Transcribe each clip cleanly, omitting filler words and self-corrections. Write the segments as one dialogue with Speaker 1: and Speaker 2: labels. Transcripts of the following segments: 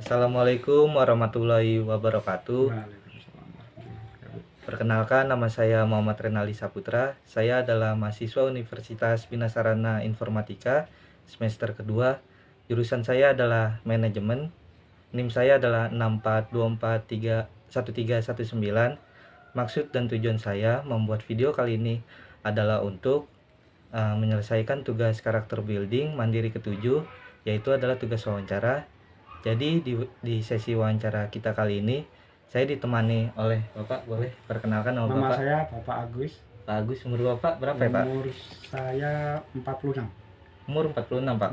Speaker 1: Assalamualaikum warahmatullahi wabarakatuh.
Speaker 2: Waalaikumsalam warahmatullahi wabarakatuh.
Speaker 1: Perkenalkan, nama saya Muhammad Renali Saputra. Saya adalah mahasiswa Universitas Bina Sarana Informatika semester kedua. Jurusan saya adalah manajemen. NIM saya adalah 642431319. Maksud dan tujuan saya membuat video kali ini adalah untuk menyelesaikan tugas karakter building mandiri ketujuh, yaitu adalah tugas wawancara. Jadi di sesi wawancara kita kali ini saya ditemani oleh Bapak. Boleh perkenalkan nama
Speaker 2: Nama
Speaker 1: Bapak?
Speaker 2: saya Bapak Agus.
Speaker 1: Pak Agus, umur Bapak berapa ya Pak?
Speaker 2: Umur saya 46.
Speaker 1: Umur 46 Pak.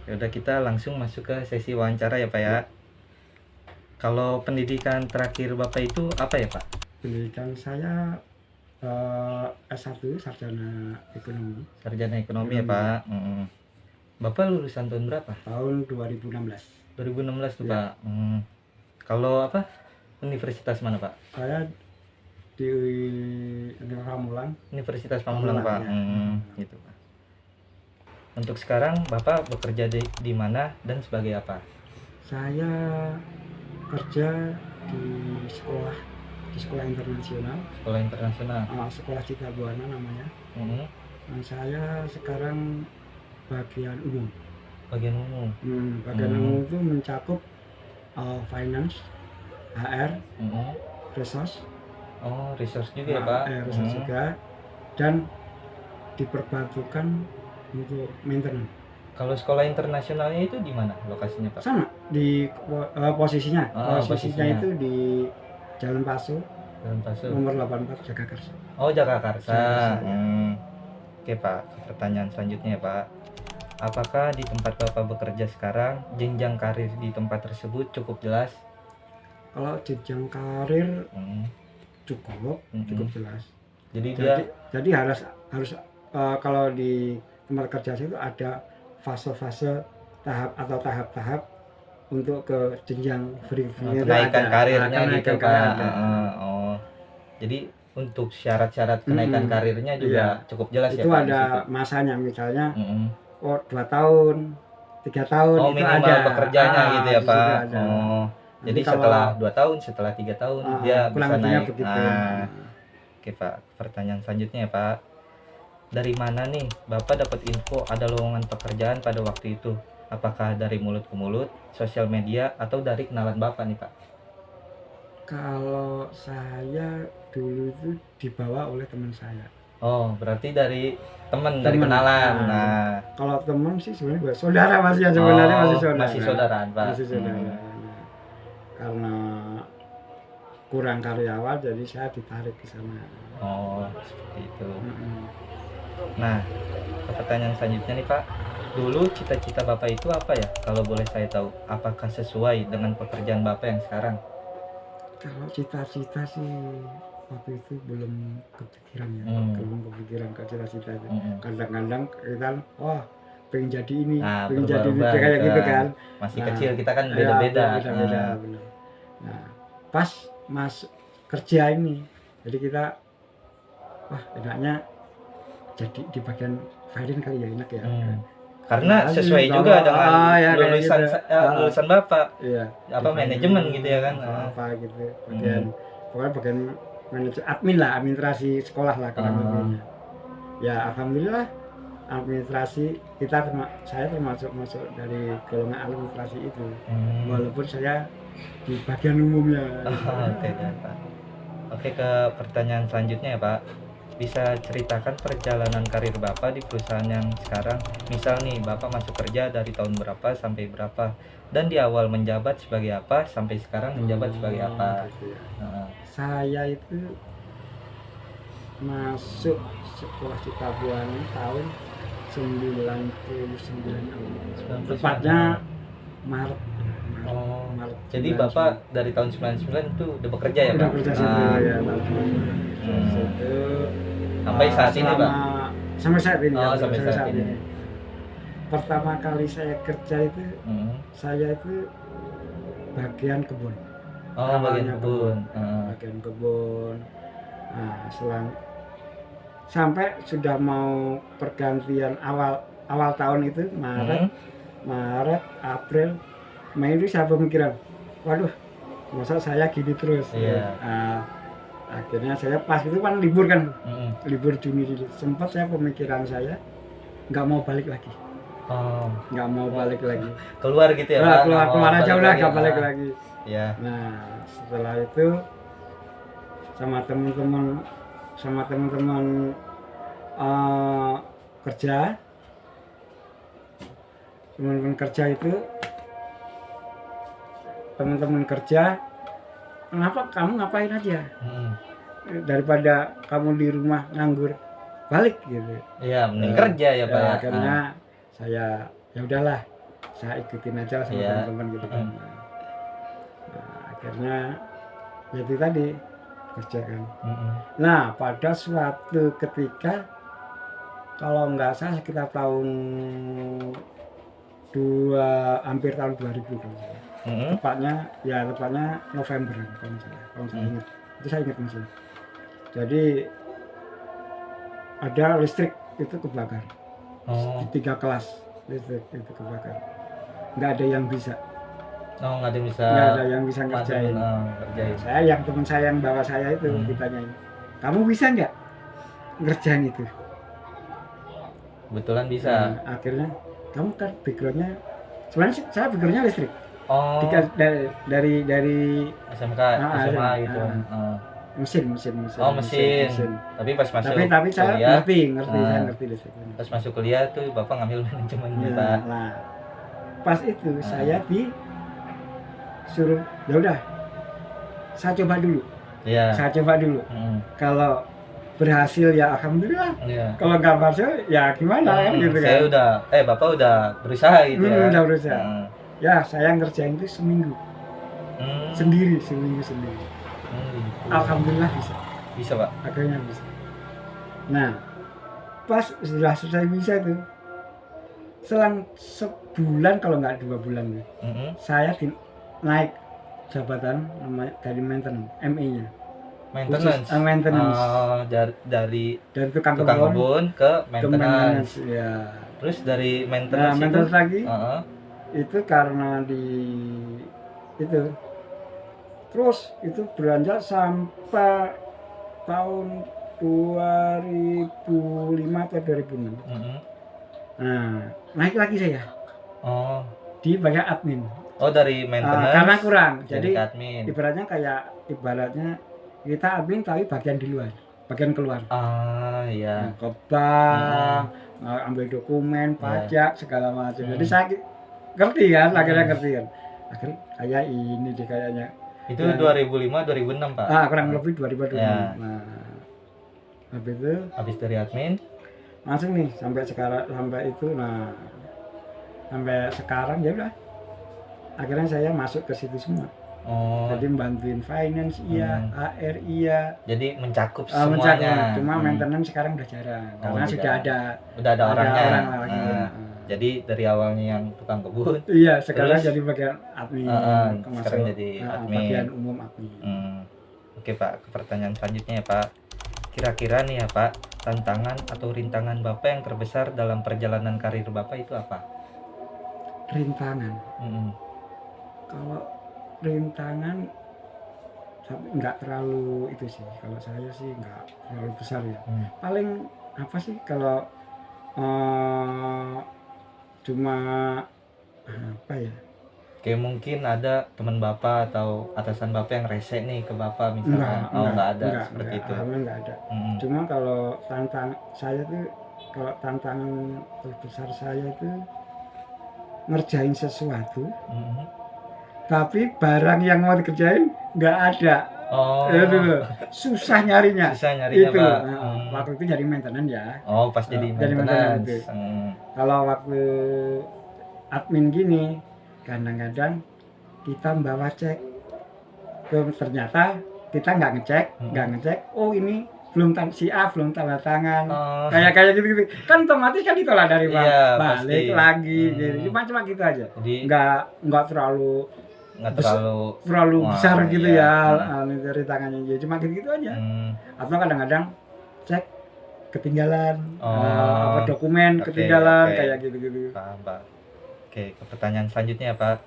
Speaker 1: Yaudah, kita langsung masuk ke sesi wawancara ya Pak ya. Kalau pendidikan terakhir Bapak itu apa ya Pak?
Speaker 2: Pendidikan saya S1 Sarjana Ekonomi
Speaker 1: Sarjana Ekonomi ya Pak. Bapak lulusan tahun berapa?
Speaker 2: tahun 2016.
Speaker 1: 2016 tuh
Speaker 2: Ya.
Speaker 1: Pak. Kalau apa? Universitas mana Pak?
Speaker 2: Saya di Universitas Pamulang.
Speaker 1: Universitas Pamulang Pak.
Speaker 2: Ya.
Speaker 1: Gitu Pak. Untuk sekarang Bapak bekerja di mana dan sebagai apa?
Speaker 2: Saya kerja di sekolah internasional,
Speaker 1: Sekolah internasional.
Speaker 2: sekolah Cita Buana namanya.
Speaker 1: Mm-hmm.
Speaker 2: Nah, saya sekarang bagian umum.
Speaker 1: Bagian umum.
Speaker 2: Bagian umum itu mencakup finance, HR, resource.
Speaker 1: Oh, resource juga ya Pak.
Speaker 2: Resource juga, dan diperbantukan untuk maintenance.
Speaker 1: Kalau sekolah internasionalnya itu di mana lokasinya Pak?
Speaker 2: Sama di posisinya.
Speaker 1: Posisinya
Speaker 2: Itu di Jalan Pasu,
Speaker 1: Jalan Pasu.
Speaker 2: nomor 84 Jagakarsa.
Speaker 1: Oh, Jagakarsa.
Speaker 2: Jagakarsa.
Speaker 1: Oke Pak, pertanyaan selanjutnya ya Pak. Apakah di tempat Bapak bekerja sekarang jenjang karir di tempat tersebut cukup jelas?
Speaker 2: Kalau jenjang karir cukup jelas. Jadi harus kalau di tempat kerja itu ada fase-fase tahap-tahap untuk ke jenjang berikutnya,
Speaker 1: kenaikan karirnya gitu Pak.
Speaker 2: Ada.
Speaker 1: Jadi untuk syarat-syarat kenaikan karirnya juga cukup jelas
Speaker 2: itu
Speaker 1: ya Pak.
Speaker 2: Itu ada masanya, misalnya 2 tahun, 3 tahun
Speaker 1: itu minimal
Speaker 2: ada
Speaker 1: bekerjanya gitu ya Pak. Jadi setelah 2 tahun, setelah 3 tahun dia bisa naik. Oke Pak, pertanyaan selanjutnya ya Pak. Dari mana nih Bapak dapat info ada lowongan pekerjaan pada waktu itu? Apakah dari mulut ke mulut, sosial media, atau dari kenalan Bapak nih Pak?
Speaker 2: Kalau saya dulu itu dibawa oleh teman saya.
Speaker 1: Oh, berarti dari teman, dari kenalan. Nah,
Speaker 2: kalau teman sih sebenarnya saudara masih sebenarnya
Speaker 1: masih saudaraan Pak.
Speaker 2: Masih saudara. Karena kurang karyawan jadi saya ditarik ke sana.
Speaker 1: Oh, seperti itu. Nah, pertanyaan selanjutnya nih Pak. Dulu cita-cita Bapak itu apa ya? Kalau boleh saya tahu, apakah sesuai dengan pekerjaan Bapak yang sekarang?
Speaker 2: Kalau cita-cita sih waktu itu belum kepikiran ya. Belum kepikiran ke cita-cita itu. Kadang-kadang kita pengen jadi ini, pengen jadi ini, kayak gitu kan.
Speaker 1: Masih kecil kita kan beda-beda.
Speaker 2: Benar. Nah, pas mas kerja ini, jadi kita enaknya jadi di bagian finance kali ya, enak ya.
Speaker 1: Karena sesuai juga dengan lulusan Bapak.
Speaker 2: Iya.
Speaker 1: Apa manajemen gitu ya kan?
Speaker 2: Apa gitu. Pokoknya bagian manajemen admin lah, administrasi sekolah lah kurang lebihnya. Ya alhamdulillah administrasi saya termasuk masuk dari golongan administrasi itu. Walaupun saya di bagian umumnya.
Speaker 1: Oke Pak. Oke, ke pertanyaan selanjutnya ya Pak. Bisa ceritakan perjalanan karir Bapak di perusahaan yang sekarang. Misal nih, Bapak masuk kerja dari tahun berapa sampai berapa, dan di awal menjabat sebagai apa sampai sekarang menjabat sebagai apa.
Speaker 2: Gitu ya. Saya itu masuk sekolah Cita Buana tahun 99. Tepatnya Maret.
Speaker 1: Maret. Jadi Bapak dari tahun 99 itu udah bekerja ya Pak?
Speaker 2: Udah bekerja situ ya.
Speaker 1: Sampai saat ini Pak?
Speaker 2: Sampai saat ini.
Speaker 1: Sampai saat ini.
Speaker 2: Pertama kali saya kerja itu, saya itu bagian kebun.
Speaker 1: Bagian kebun.
Speaker 2: Bagian kebun. Nah, sampai sudah mau pergantian awal tahun itu Maret, April, Mei itu saya pemikiran, waduh, masa saya gini terus.
Speaker 1: Iya.
Speaker 2: Akhirnya saya pas itu kan libur kan, libur Juni dulu. Sempat saya pemikiran saya nggak mau balik lagi. Nggak mau balik lagi.
Speaker 1: Keluar gitu ya?
Speaker 2: Nah, keluar aja udah nggak balik lagi.
Speaker 1: Iya.
Speaker 2: Nah, setelah itu sama teman-teman kerja, teman-teman kerja, kenapa kamu ngapain aja daripada kamu di rumah nganggur, balik gitu.
Speaker 1: Iya, mending kerja ya Pak.
Speaker 2: Akhirnya saya ya udahlah, saya ikutin aja sama teman-teman gitu kan. Nah, akhirnya ya itu tadi kerja kan. Nah, pada suatu ketika kalau nggak salah sekitar tahun hampir tahun 2000 kalau saya. Tepatnya November kalau saya ingat. Itu saya ingat masih. Jadi ada listrik itu kebakar. Di 3 kelas listrik itu kebakar. Nggak ada yang bisa.
Speaker 1: Nggak ada yang bisa
Speaker 2: ngerjain. Saya teman saya yang bawa saya itu ditanyain, kamu bisa nggak ngerjain itu?
Speaker 1: Kebetulan bisa.
Speaker 2: Nah, akhirnya kamu kan backgroundnya, sebenarnya saya backgroundnya listrik. Dari
Speaker 1: SMK, SMA gitu.
Speaker 2: Mesin.
Speaker 1: Tapi pas masuk
Speaker 2: tapi saya
Speaker 1: kuliah,
Speaker 2: saya ngerti listrik.
Speaker 1: Pas masuk kuliah tuh Bapak ngambil manajemen Pak.
Speaker 2: Nah, pas itu saya disuruh, ya udah, saya coba dulu. Kalau berhasil ya alhamdulillah. Kalau nggak berhasil ya gimana kan gitu kan.
Speaker 1: Saya udah, Bapak udah berusaha gitu ya.
Speaker 2: Udah berusaha. Ya saya ngerjain itu seminggu. Sendiri. Alhamdulillah bisa Pak. Akhirnya bisa. Nah, pas setelah selesai bisa itu, selang sebulan kalau nggak 2 bulan, saya naik jabatan namanya dari maintenance, ME-nya. Maintenance.
Speaker 1: Dari
Speaker 2: tukang
Speaker 1: kebun ke maintenance.
Speaker 2: Ya.
Speaker 1: Terus dari maintenance,
Speaker 2: maintenance lagi. Itu karena itu. Terus itu beranjak sampai tahun 2005 atau 2006. Nah, naik lagi saya. Di bagian admin.
Speaker 1: Dari maintenance.
Speaker 2: Karena kurang. Jadi
Speaker 1: admin.
Speaker 2: ibaratnya kita admin tapi bagian di luar, bagian keluar.
Speaker 1: Iya.
Speaker 2: Ke bank, ambil dokumen, pajak, segala macam. Jadi saya ngerti kan, akhirnya kayak ini deh kayaknya.
Speaker 1: Itu 2005-2006 Pak?
Speaker 2: Kurang lebih 2006. Ya. Nah,
Speaker 1: habis dari admin
Speaker 2: langsung nih sampai sekarang, sampai sekarang ya udah. Akhirnya saya masuk ke situ semua. Jadi bantuin finance HR
Speaker 1: Jadi mencakup semuanya.
Speaker 2: Cuma maintenance sekarang udah jarang karena sudah ada
Speaker 1: orangnya.
Speaker 2: Orang lagi.
Speaker 1: Jadi dari awalnya yang tukang kebun.
Speaker 2: Iya, sekarang jadi bagian admin.
Speaker 1: Sekarang jadi admin.
Speaker 2: Bagian umum admin.
Speaker 1: Oke Pak, ke pertanyaan selanjutnya ya Pak. Kira-kira nih ya Pak, tantangan atau rintangan Bapak yang terbesar dalam perjalanan karir Bapak itu apa?
Speaker 2: Rintangan. Kalau rintangan nggak terlalu itu sih. Kalau saya sih nggak terlalu besar ya. Paling apa sih kalau cuma apa ya?
Speaker 1: Kayak mungkin ada teman Bapak atau atasan Bapak yang rese nih ke Bapak misalnya. Nggak ada seperti itu.
Speaker 2: Nggak ada. Cuma kalau tantangan terbesar saya itu ngerjain sesuatu. Tapi barang yang mau dikerjain nggak ada. Itu susah nyarinya
Speaker 1: itu.
Speaker 2: Pak. Waktu itu jadi maintenance ya.
Speaker 1: Pas jadi maintenance.
Speaker 2: Kalau waktu admin gini, kadang-kadang kita membawa cek, ternyata kita nggak ngecek. Ini belum tanda tangan. Kayak gitu. Kan otomatis kan ditolak dari Pak. Balik pasti. Lagi gitu. Cuma gitu aja. Jadi nggak terlalu besar gitu ya dari tangannya. Cuma gitu aja. Atau kadang-kadang cek ketinggalan, dokumen ketinggalan. Kayak gitu.
Speaker 1: Paham Pak. Oke, ke pertanyaan selanjutnya ya Pak.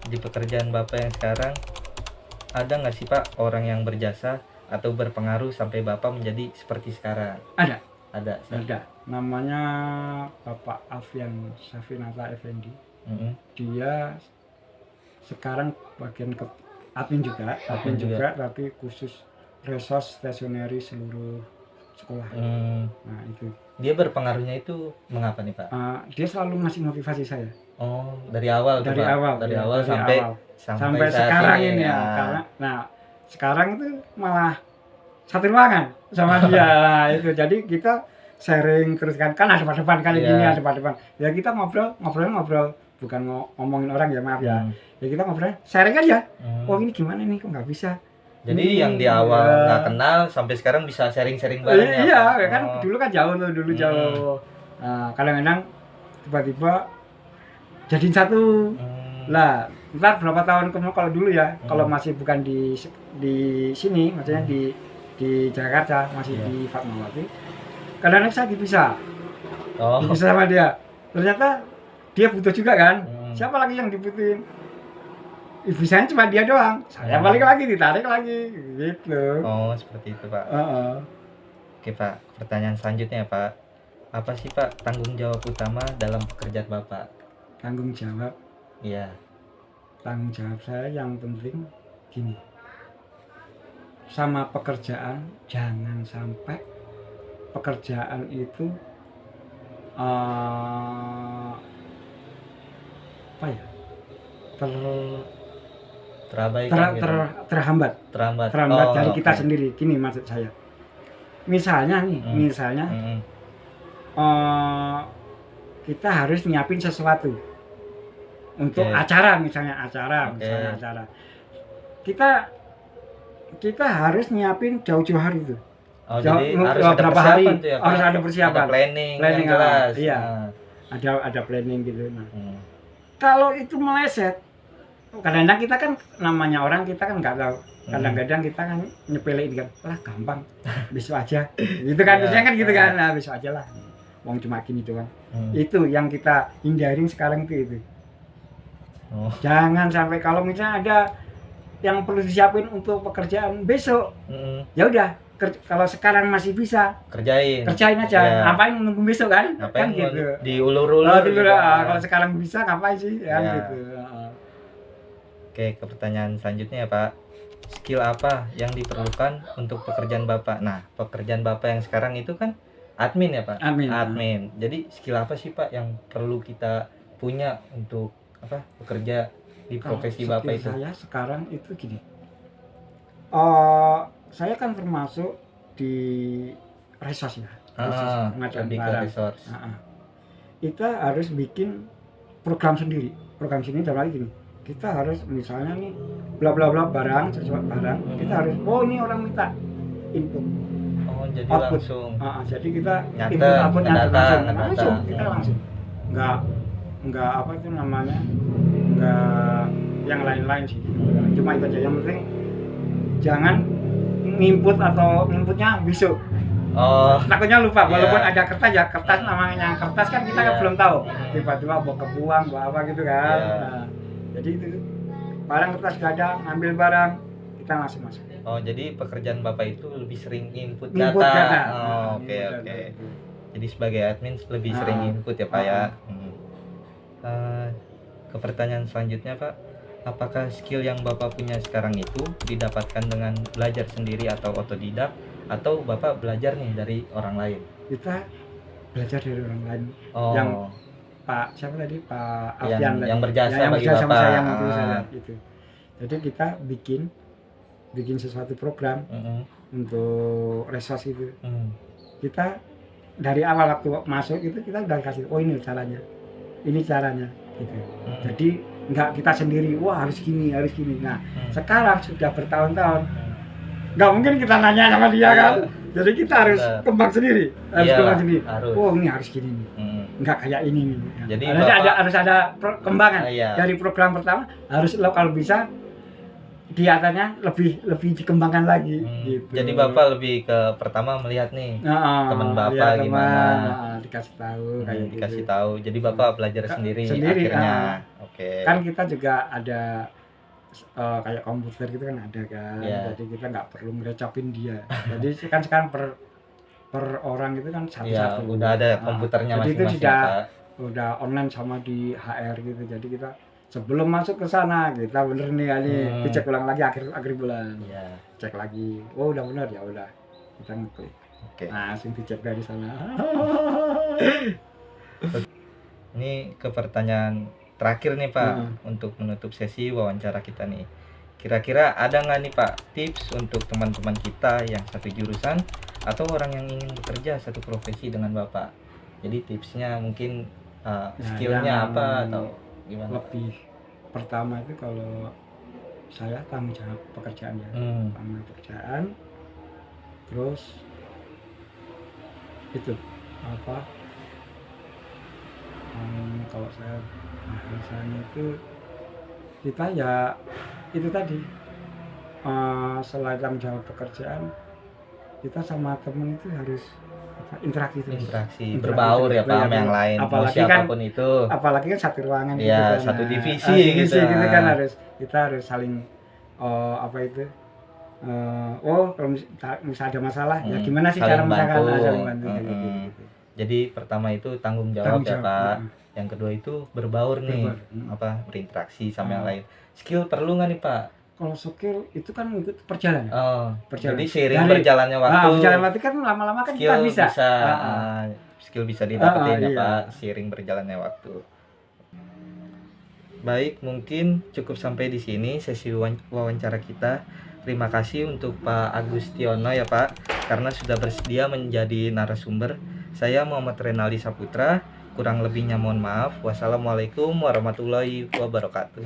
Speaker 1: di pekerjaan Bapak yang sekarang, ada nggak sih Pak orang yang berjasa atau berpengaruh sampai Bapak menjadi seperti sekarang?
Speaker 2: Ada.
Speaker 1: Ada.
Speaker 2: Namanya Bapak Alfian Safinata Effendi. Dia sekarang bagian ke admin juga, tapi khusus resource stationery seluruh sekolah. Nah itu.
Speaker 1: Dia berpengaruhnya itu mengapa nih Pak?
Speaker 2: Dia selalu ngasih motivasi saya.
Speaker 1: Oh, dari awal
Speaker 2: dari awal sampai sekarang ini ya. Karena sekarang itu malah satu ruangan sama dia. Nah, itu jadi kita sharing terus kan ada depan kali gini ada depan. Ya kita ngobrol, bukan ngomongin orang ya, maaf ya. Ya kita ngobrol, sharing aja. Oh ini gimana nih, kok nggak bisa.
Speaker 1: Jadi yang di awal nggak kenal sampai sekarang bisa sharing-sharing bareng.
Speaker 2: Iya, kan dulu kan jauh tuh, jauh. Nah, kadang-kadang tiba-tiba jadiin satu. Lah, ntar berapa tahun kemudian kalau dulu ya, kalau masih bukan di sini, maksudnya di Jakarta, masih di Fatmawati. Kadang-kadang saya dipisah. Dipisah sama dia. Ternyata dia butuh juga kan. Siapa lagi yang dibutuhin? Ibu saya cuma dia doang. Saya balik lagi, ditarik lagi gitu.
Speaker 1: Oh, seperti itu, Pak. Oke, Pak. Pertanyaan selanjutnya, Pak. Apa sih, Pak, tanggung jawab utama dalam pekerjaan Bapak?
Speaker 2: Tanggung jawab?
Speaker 1: Iya.
Speaker 2: Tanggung jawab saya yang penting gini. Sama pekerjaan, jangan sampai pekerjaan itu apa ya? terhambat dari kita sendiri. Gini maksud saya. Misalnya nih, kita harus nyiapin sesuatu untuk acara, misalnya acara. Kita harus nyiapin jauh-jauh hari itu.
Speaker 1: Jadi harus ada persiapan tuh ya, Pak?
Speaker 2: Harus ada persiapan.
Speaker 1: Ada planning yang jelas.
Speaker 2: Iya. Ada planning gitu. Nah, kalau itu meleset, kadang-kadang kita kan namanya orang, kita kan nggak tahu. Kadang-kadang kita kan nyepelein kan, lah gampang, besok aja. Gitu kan, biasanya kan gitu kan, nah besok aja lah. Wong cuma gini doang. Itu yang kita hindarin sekarang itu. Jangan sampai kalau misalnya ada yang perlu disiapin untuk pekerjaan besok, ya udah. Kalau sekarang masih bisa kerjain aja, ngapain nunggu besok kan? Ngapain kan gitu.
Speaker 1: Diulur-ulur.
Speaker 2: Kalau sekarang bisa ngapain sih? Gitu.
Speaker 1: Oke, ke pertanyaan selanjutnya ya, Pak. Skill apa yang diperlukan untuk pekerjaan Bapak? Nah, pekerjaan Bapak yang sekarang itu kan admin ya, Pak? Admin. Jadi skill apa sih, Pak, yang perlu kita punya untuk bekerja di profesi Bapak itu?
Speaker 2: Saya sekarang itu gini. Saya kan termasuk di resource ya.
Speaker 1: Lebih ke resource.
Speaker 2: Kita harus bikin program sendiri. Program sendiri dalam hal gini. Kita harus misalnya nih bla bla bla sesuatu barang, kita harus ini orang minta input.
Speaker 1: Jadi
Speaker 2: output.
Speaker 1: Langsung.
Speaker 2: Jadi kita
Speaker 1: input output
Speaker 2: langsung. Kita langsung. Enggak apa itu namanya? Enggak yang lain-lain sih. Cuma itu aja, yang penting jangan inputnya besok. Takutnya lupa, walaupun ada kertas namanya kertas kan kita kan belum tahu. Tiba-tiba bawa kebuang, bawa apa gitu kan. Nah, jadi itu barang kertas gak ada, ngambil barang kita langsung masuk.
Speaker 1: Jadi pekerjaan Bapak itu lebih sering input data. Oke. Jadi sebagai admin lebih sering input ya, Pak ya. Ke pertanyaan selanjutnya, Pak. Apakah skill yang Bapak punya sekarang itu didapatkan dengan belajar sendiri atau otodidak, atau Bapak belajar nih dari orang lain?
Speaker 2: Kita belajar dari orang lain. Yang Pak siapa tadi? Pak Alfian
Speaker 1: yang berjasa
Speaker 2: yang
Speaker 1: bagi
Speaker 2: Bapak.
Speaker 1: Saya
Speaker 2: gitu. Jadi kita bikin sesuatu program untuk resource itu. Kita dari awal waktu masuk itu kita udah kasih, ini caranya gitu. Jadi nggak kita sendiri, harus gini. Nah, sekarang sudah bertahun-tahun, nggak mungkin kita nanya sama dia kan. Jadi kita harus kembang sendiri, ini harus gini nih, nggak kayak ini nih. Jadi harus ada perkembangan. Dari program pertama harus kalau bisa di atasnya lebih dikembangkan lagi gitu.
Speaker 1: Jadi Bapak lebih ke pertama melihat nih teman Bapak gimana,
Speaker 2: dikasih tahu kayak gitu.
Speaker 1: Dikasih tahu. Jadi Bapak belajar sendiri akhirnya. Oke.
Speaker 2: Kan kita juga ada kayak komputer gitu kan ada kan.
Speaker 1: Yeah.
Speaker 2: Jadi kita nggak perlu ngerecokin dia. Jadi kan sekarang per orang itu kan satu-satu.
Speaker 1: Ya, udah ada komputernya masing-masing.
Speaker 2: Jadi itu udah online sama di HR gitu. Jadi kita sebelum masuk ke sana kita bener nih kali dicek ulang lagi akhir bulan.
Speaker 1: Yeah.
Speaker 2: Cek lagi. Oh, udah benar ya udah. Kita ngeklik.
Speaker 1: Oke.
Speaker 2: Nah, langsung dicek dari sana.
Speaker 1: Ini ke pertanyaan terakhir nih Pak, untuk menutup sesi wawancara kita nih. Kira-kira ada nggak nih Pak tips untuk teman-teman kita yang satu jurusan atau orang yang ingin bekerja satu profesi dengan Bapak? Jadi tipsnya mungkin skillnya apa atau gimana?
Speaker 2: Lebih pertama itu kalau saya tanggung jawab pekerjaan ya, tanggung pekerjaan. Terus itu apa? Kalau saya bahasanya itu kita ya itu tadi selain tanggung jawab pekerjaan kita sama temen itu harus interaksi
Speaker 1: berbaur ya Pak sama yang lain,
Speaker 2: apalagi
Speaker 1: siapapun kan, itu
Speaker 2: apalagi kan satu ruangan
Speaker 1: ya,
Speaker 2: gitu kan,
Speaker 1: satu divisi gitu
Speaker 2: kan kita harus saling apa itu kalau misalnya ada masalah ya gimana sih cara misalkan saling bantu gitu.
Speaker 1: Jadi pertama itu tanggung jawab ya Pak. Yang kedua itu berbaur nih, berinteraksi sama yang lain. Skill perlu nggak nih Pak?
Speaker 2: Kalau skill itu kan ikut perjalanan.
Speaker 1: Jadi seiring berjalannya waktu.
Speaker 2: Berjalan waktu kan lama-lama kan kita bisa.
Speaker 1: Skill bisa didapetin ya Pak, seiring berjalannya waktu. Baik, mungkin cukup sampai di sini sesi wawancara kita. Terima kasih untuk Pak Agustiono ya Pak, karena sudah bersedia menjadi narasumber. Saya Muhammad Renaldi Saputra. Kurang lebihnya mohon maaf. Wassalamualaikum warahmatullahi wabarakatuh.